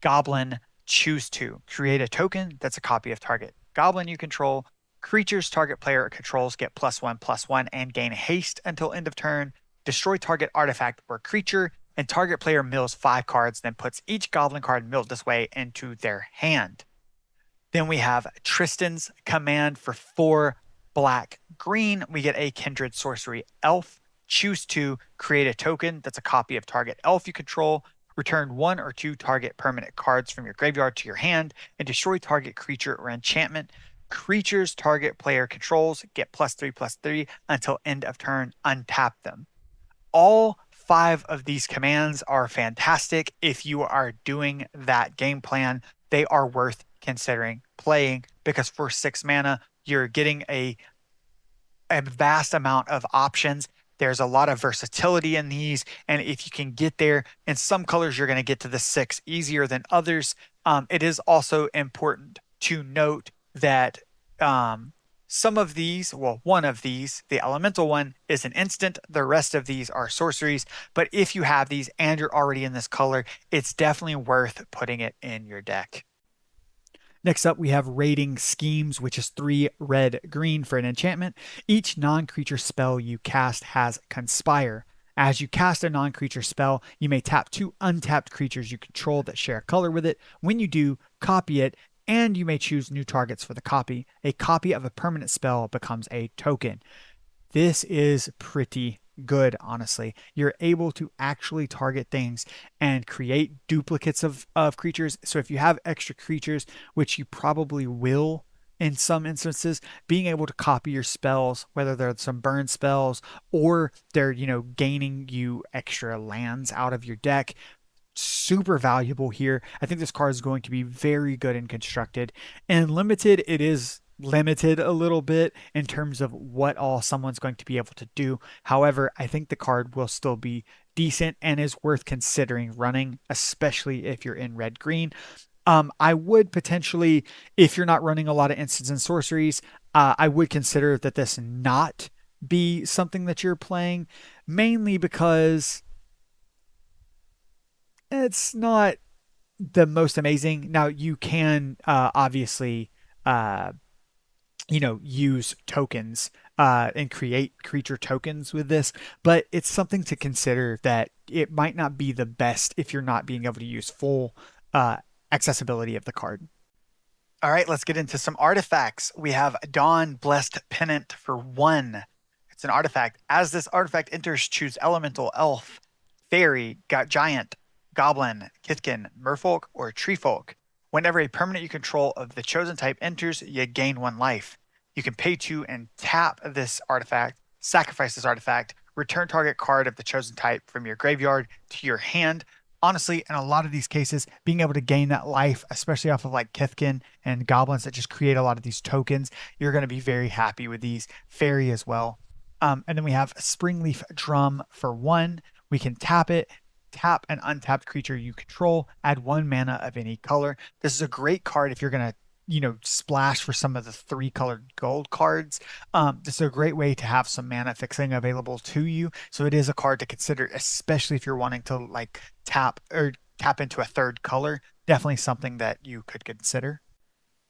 Speaker 1: goblin, choose 2. Create a token that's a copy of target goblin you control. Creatures target player controls get +1/+1 and gain haste until end of turn. Destroy target artifact or creature, and target player mills 5 cards, then puts each goblin card milled this way into their hand. Then we have Tristan's command for 4 black green. We get a kindred sorcery elf. Choose 2. Create a token that's a copy of target elf you control. Return 1 or 2 target permanent cards from your graveyard to your hand, and destroy target creature or enchantment. Creatures target player controls get +3/+3 until end of turn. Untap them. All 5 of these commands are fantastic. If you are doing that game plan, they are worth considering playing, because for 6 mana, you're getting a vast amount of options. There's a lot of versatility in these, and if you can get there in some colors, you're going to get to the 6 easier than others. It is also important to note that some of these, well, one of these, the elemental one, is an instant. The rest of these are sorceries. But if you have these and you're already in this color, it's definitely worth putting it in your deck. Next up, we have Raiding Schemes, which is 3 red green for an enchantment. Each non-creature spell you cast has Conspire. As you cast a non-creature spell, you may tap 2 untapped creatures you control that share a color with it. When you do, copy it, and you may choose new targets for the copy. A copy of a permanent spell becomes a token. This is pretty good, honestly. You're able to actually target things and create duplicates of creatures. So if you have extra creatures, which you probably will in some instances, being able to copy your spells, whether they're some burn spells or they're, gaining you extra lands out of your deck, super valuable here. I think this card is going to be very good and constructed. And limited, it is limited a little bit in terms of what all someone's going to be able to do. However, I think the card will still be decent and is worth considering running, especially if you're in red green. I would potentially, if you're not running a lot of instants and sorceries, I would consider that this not be something that you're playing, mainly because it's not the most amazing. Now you can obviously use tokens and create creature tokens with this, but it's something to consider that it might not be the best if you're not being able to use full accessibility of the card. All right, let's get into some artifacts. We have Dawn Blessed Pennant for 1. It's an artifact. As this artifact enters, choose elemental, elf, fairy, giant, goblin, kithkin, merfolk, or treefolk. Whenever a permanent you control of the chosen type enters, you gain 1 life. You can pay 2 and tap this artifact, sacrifice this artifact, return target card of the chosen type from your graveyard to your hand. Honestly, in a lot of these cases, being able to gain that life, especially off of like Kithkin and goblins that just create a lot of these tokens, you're going to be very happy with these. Fairy as well. And then we have Springleaf Drum for 1. We can tap it, tap an untapped creature you control, add 1 mana of any color. This is a great card if you're going to splash for some of the 3 colored gold cards. This is a great way to have some mana fixing available to you. So it is a card to consider, especially if you're wanting to like tap into a 3rd color. Definitely something that you could consider.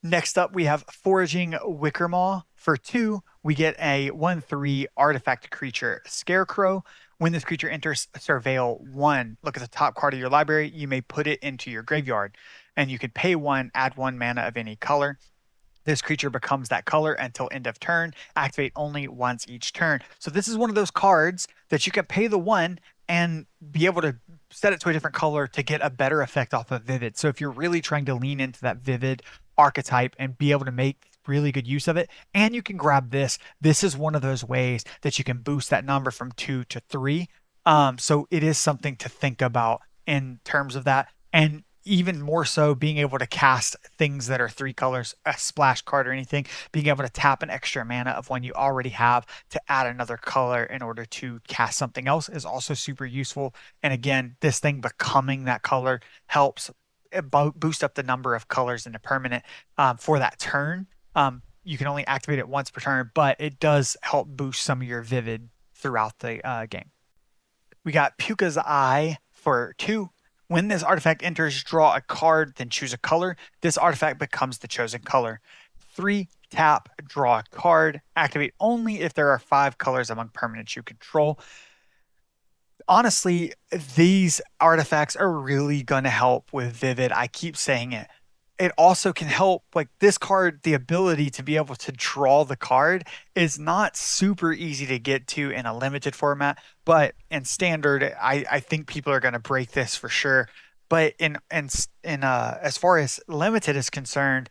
Speaker 1: Next up, we have Foraging Wickermaw for 2. we get a 1/3 artifact creature, Scarecrow. When this creature enters Surveil 1, look at the top card of your library, you may put it into your graveyard. And you can pay 1, add 1 mana of any color. This creature becomes that color until end of turn, activate only once each turn. So this is one of those cards that you can pay the 1 and be able to set it to a different color to get a better effect off of Vivid. So if you're really trying to lean into that Vivid archetype and be able to make really good use of it, and you can grab this, this is one of those ways that you can boost that number from 2 to 3. So it is something to think about in terms of that. And even more so being able to cast things that are 3 colors, a splash card or anything, being able to tap an extra mana of one you already have to add another color in order to cast something else is also super useful. And again, this thing becoming that color helps boost up the number of colors in a permanent for that turn. You can only activate it once per turn, but it does help boost some of your Vivid throughout the game. We got Puka's Eye for 2. When this artifact enters, draw a card, then choose a color. This artifact becomes the chosen color. 3, tap, draw a card. Activate only if there are 5 colors among permanents you control. Honestly, these artifacts are really going to help with Vivid. I keep saying it. It also can help, like this card, the ability to be able to draw the card is not super easy to get to in a limited format, but in standard, I think people are going to break this for sure. But in as far as limited is concerned,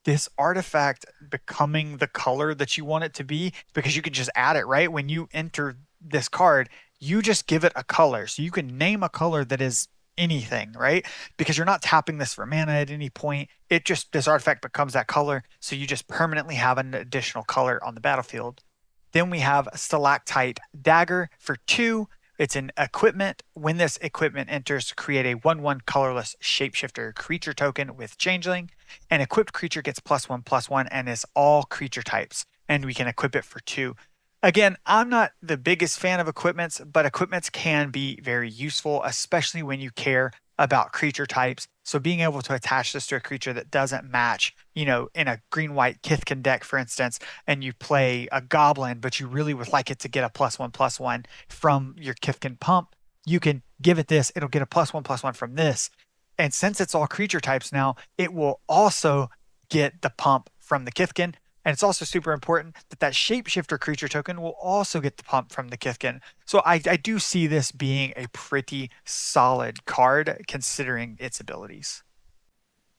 Speaker 1: this artifact becoming the color that you want it to be, because you can just add it, right? When you enter this card, you just give it a color. So you can name a color that is anything, right? Because you're not tapping this for mana at any point. It just, this artifact becomes that color. So you just permanently have an additional color on the battlefield. Then we have Stalactite Dagger for 2. It's an equipment. When this equipment enters, create a 1/1 colorless shapeshifter creature token with Changeling. An equipped creature gets +1/+1 and is all creature types. And we can equip it for 2. Again, I'm not the biggest fan of equipments, but equipments can be very useful, especially when you care about creature types. So being able to attach this to a creature that doesn't match, in a green-white Kithkin deck, for instance, and you play a goblin, but you really would like it to get a +1/+1 from your Kithkin pump, you can give it this, it'll get a +1/+1 from this. And since it's all creature types now, it will also get the pump from the Kithkin. And it's also super important that that shapeshifter creature token will also get the pump from the Kithkin. So I do see this being a pretty solid card considering its abilities.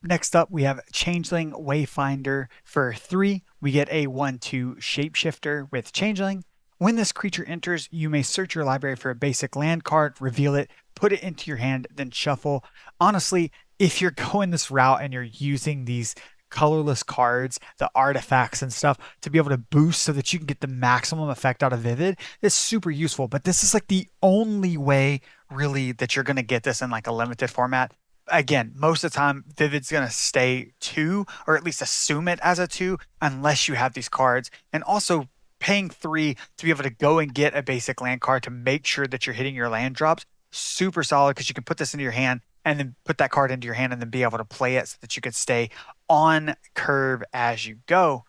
Speaker 1: Next up, we have Changeling Wayfinder for 3. We get a 1/2 shapeshifter with Changeling. When this creature enters, you may search your library for a basic land card, reveal it, put it into your hand, then shuffle. Honestly, if you're going this route and you're using these colorless cards, the artifacts and stuff to be able to boost so that you can get the maximum effect out of Vivid, it's super useful. But this is like the only way really that you're going to get this in like a limited format. Again, most of the time Vivid's going to stay 2, or at least assume it as a 2, unless you have these cards. And also paying 3 to be able to go and get a basic land card to make sure that you're hitting your land drops, super solid, because you can put this into your hand and then put that card into your hand and then be able to play it so that you could stay on curve as you go.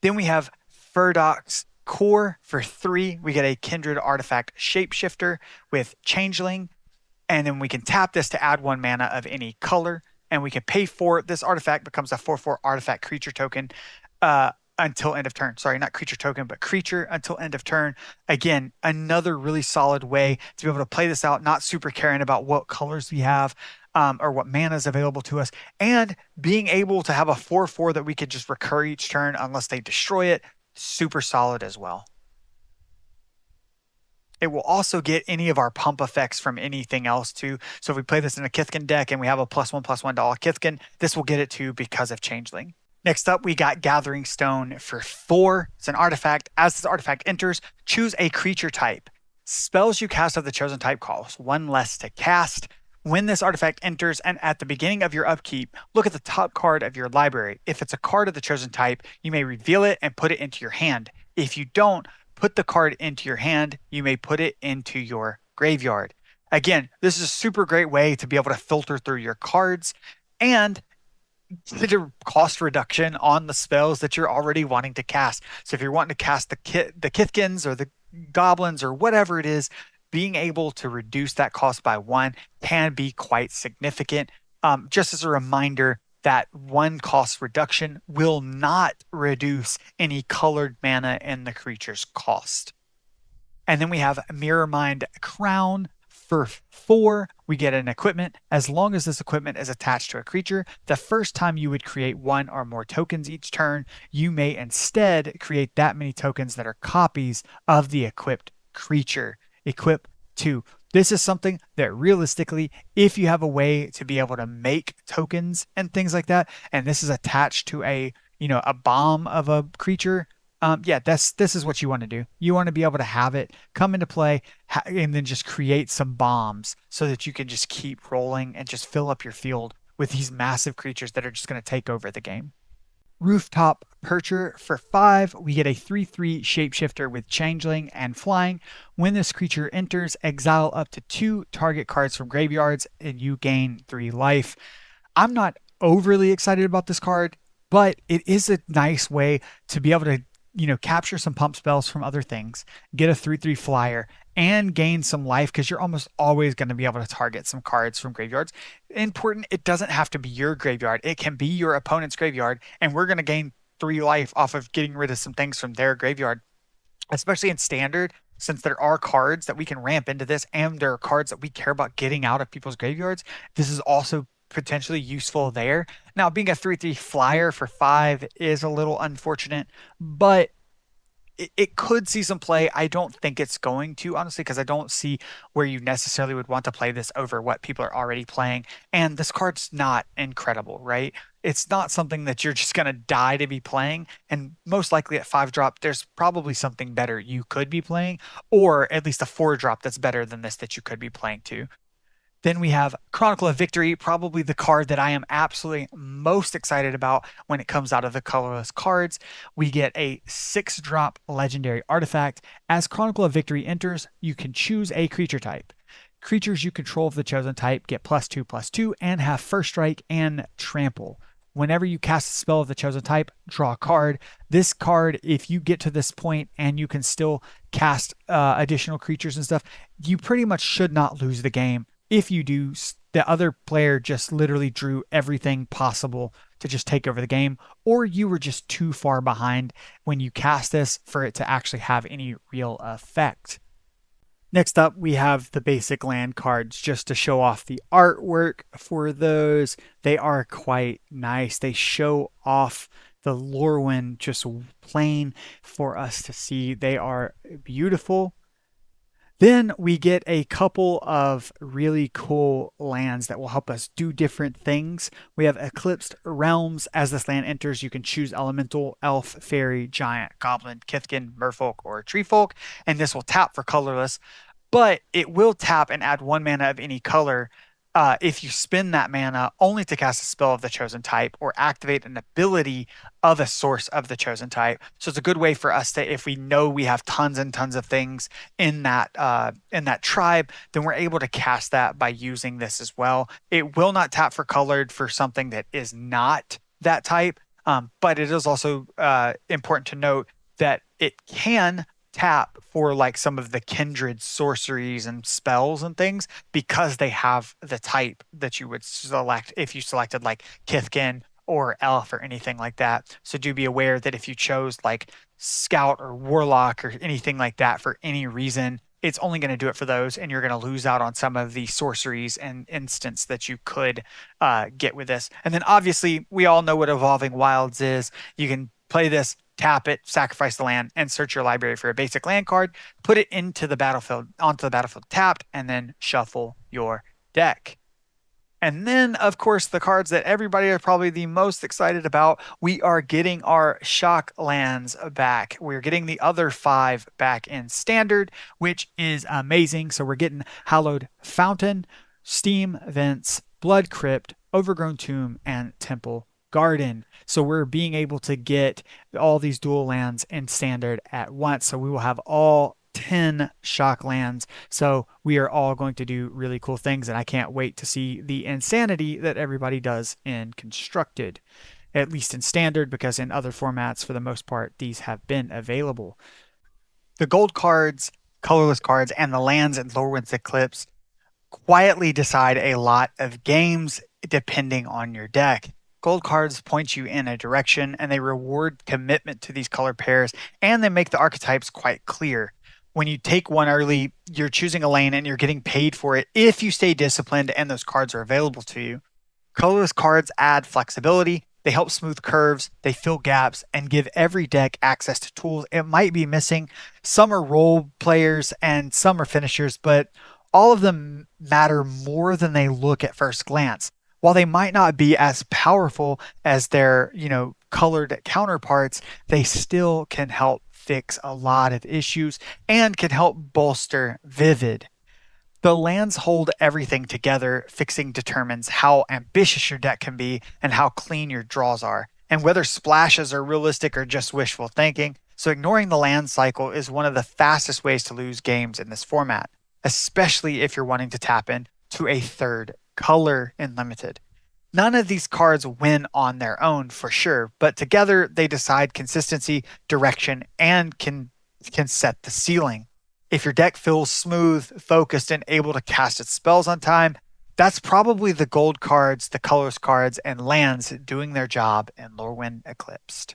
Speaker 1: Then we have Furdok's Core for 3. We get a Kindred Artifact Shapeshifter with Changeling. And then we can tap this to add 1 mana of any color. And we can pay for it. This artifact becomes a 4/4 artifact creature token until end of turn. Sorry, not creature token, but creature until end of turn. Again, another really solid way to be able to play this out, not super caring about what colors we have or what mana is available to us, and being able to have a 4/4 that we could just recur each turn unless they destroy it. Super solid as well. It will also get any of our pump effects from anything else too. So if we play this in a Kithkin deck and we have a +1/+1 Kithkin, this will get it too because of Changeling. Next up, we got Gathering Stone for 4. It's an artifact. As this artifact enters, choose a creature type. Spells you cast of the chosen type cost 1 less to cast. When this artifact enters and at the beginning of your upkeep, look at the top card of your library. If it's a card of the chosen type, you may reveal it and put it into your hand. If you don't, put the card into your hand. You may put it into your graveyard. Again, this is a super great way to be able to filter through your cards. And consider cost reduction on the spells that you're already wanting to cast. So if you're wanting to cast the Kithkins or the goblins or whatever it is, being able to reduce that cost by one can be quite significant. Just as a reminder, that one cost reduction will not reduce any colored mana in the creature's cost. And then we have Mirror Mind Crown. For 4, we get an equipment. As long as this equipment is attached to a creature, the first time you would create one or more tokens each turn, you may instead create that many tokens that are copies of the equipped creature. Equip 2. This is something that realistically, if you have a way to be able to make tokens and things like that, and this is attached to a bomb of a creature, yeah, this is what you want to do. You want to be able to have it come into play and then just create some bombs so that you can just keep rolling and just fill up your field with these massive creatures that are just going to take over the game. Rooftop Percher for 5, we get a 3/3 shapeshifter with changeling and flying. When this creature enters, exile up to 2 target cards from graveyards and you gain 3 life. I'm not overly excited about this card, but it is a nice way to be able to capture some pump spells from other things, get a 3/3 flyer, and gain some life because you're almost always going to be able to target some cards from graveyards. Important, it doesn't have to be your graveyard. It can be your opponent's graveyard, and we're going to gain 3 life off of getting rid of some things from their graveyard, especially in standard, since there are cards that we can ramp into this and there are cards that we care about getting out of people's graveyards. This is also potentially useful there. Now, being a 3/3 flyer for 5 is a little unfortunate, but it could see some play. I don't think it's going to, honestly, because I don't see where you necessarily would want to play this over what people are already playing. And this card's not incredible, right? It's not something that you're just going to die to be playing. And most likely at 5-drop, there's probably something better you could be playing, or at least a 4-drop that's better than this that you could be playing too. Then we have Chronicle of Victory, probably the card that I am absolutely most excited about when it comes out of the colorless cards. We get a 6-drop legendary artifact. As Chronicle of Victory enters, you can choose a creature type. Creatures you control of the chosen type get +2/+2 and have first strike and trample. Whenever you cast a spell of the chosen type, draw a card. This card, if you get to this point and you can still cast additional creatures and stuff, you pretty much should not lose the game. If you do, the other player just literally drew everything possible to just take over the game, or you were just too far behind when you cast this for it to actually have any real effect. Next up, we have the basic land cards just to show off the artwork for those. They are quite nice. They show off the Lorwyn just plain for us to see. They are beautiful. Then we get a couple of really cool lands that will help us do different things. We have Eclipsed Realms. As this land enters, you can choose Elemental, Elf, Fairy, Giant, Goblin, Kithkin, Merfolk, or Treefolk, and this will tap for colorless, but it will tap and add 1 mana of any color if you spend that mana only to cast a spell of the chosen type or activate an ability of a source of the chosen type. So it's a good way for us to, if we know we have tons and tons of things in that tribe, then we're able to cast that by using this as well. It will not tap for colored for something that is not that type, but it is also important to note that it can tap for like some of the kindred sorceries and spells and things because they have the type that you would select if you selected like Kithkin or Elf or anything like that. So do be aware that if you chose like Scout or Warlock or anything like that for any reason, it's only going to do it for those, and you're going to lose out on some of the sorceries and instants that you could get with this. And then obviously, we all know what Evolving Wilds is. You can play this, tap it, sacrifice the land, and search your library for a basic land card, put it onto the battlefield tapped, and then shuffle your deck. And then, of course, the cards that everybody is probably the most excited about, we are getting our shock lands back. We're getting the other 5 back in standard, which is amazing. So we're getting Hallowed Fountain, Steam Vents, Blood Crypt, Overgrown Tomb, and Temple Garden. So we're being able to get all these dual lands in standard at once. So we will have all 10 shock lands. So we are all going to do really cool things, and I can't wait to see the insanity that everybody does in Constructed, at least in Standard, because in other formats, for the most part, these have been available. The gold cards, colorless cards, and the lands in Lorwyn's Eclipse quietly decide a lot of games depending on your deck. Gold cards point you in a direction and they reward commitment to these color pairs and they make the archetypes quite clear. When you take one early, you're choosing a lane and you're getting paid for it if you stay disciplined and those cards are available to you. Colorless cards add flexibility, they help smooth curves, they fill gaps, and give every deck access to tools it might be missing. Some are role players and some are finishers, but all of them matter more than they look at first glance. While they might not be as powerful as their, colored counterparts, they still can help fix a lot of issues and can help bolster Vivid. The lands hold everything together. Fixing determines how ambitious your deck can be and how clean your draws are, and whether splashes are realistic or just wishful thinking. So, ignoring the land cycle is one of the fastest ways to lose games in this format, especially if you're wanting to tap in to a third color in Limited. None of these cards win on their own for sure, but together they decide consistency, direction, and can set the ceiling. If your deck feels smooth, focused, and able to cast its spells on time, that's probably the gold cards, the colors cards, and lands doing their job in Lorwyn Eclipsed.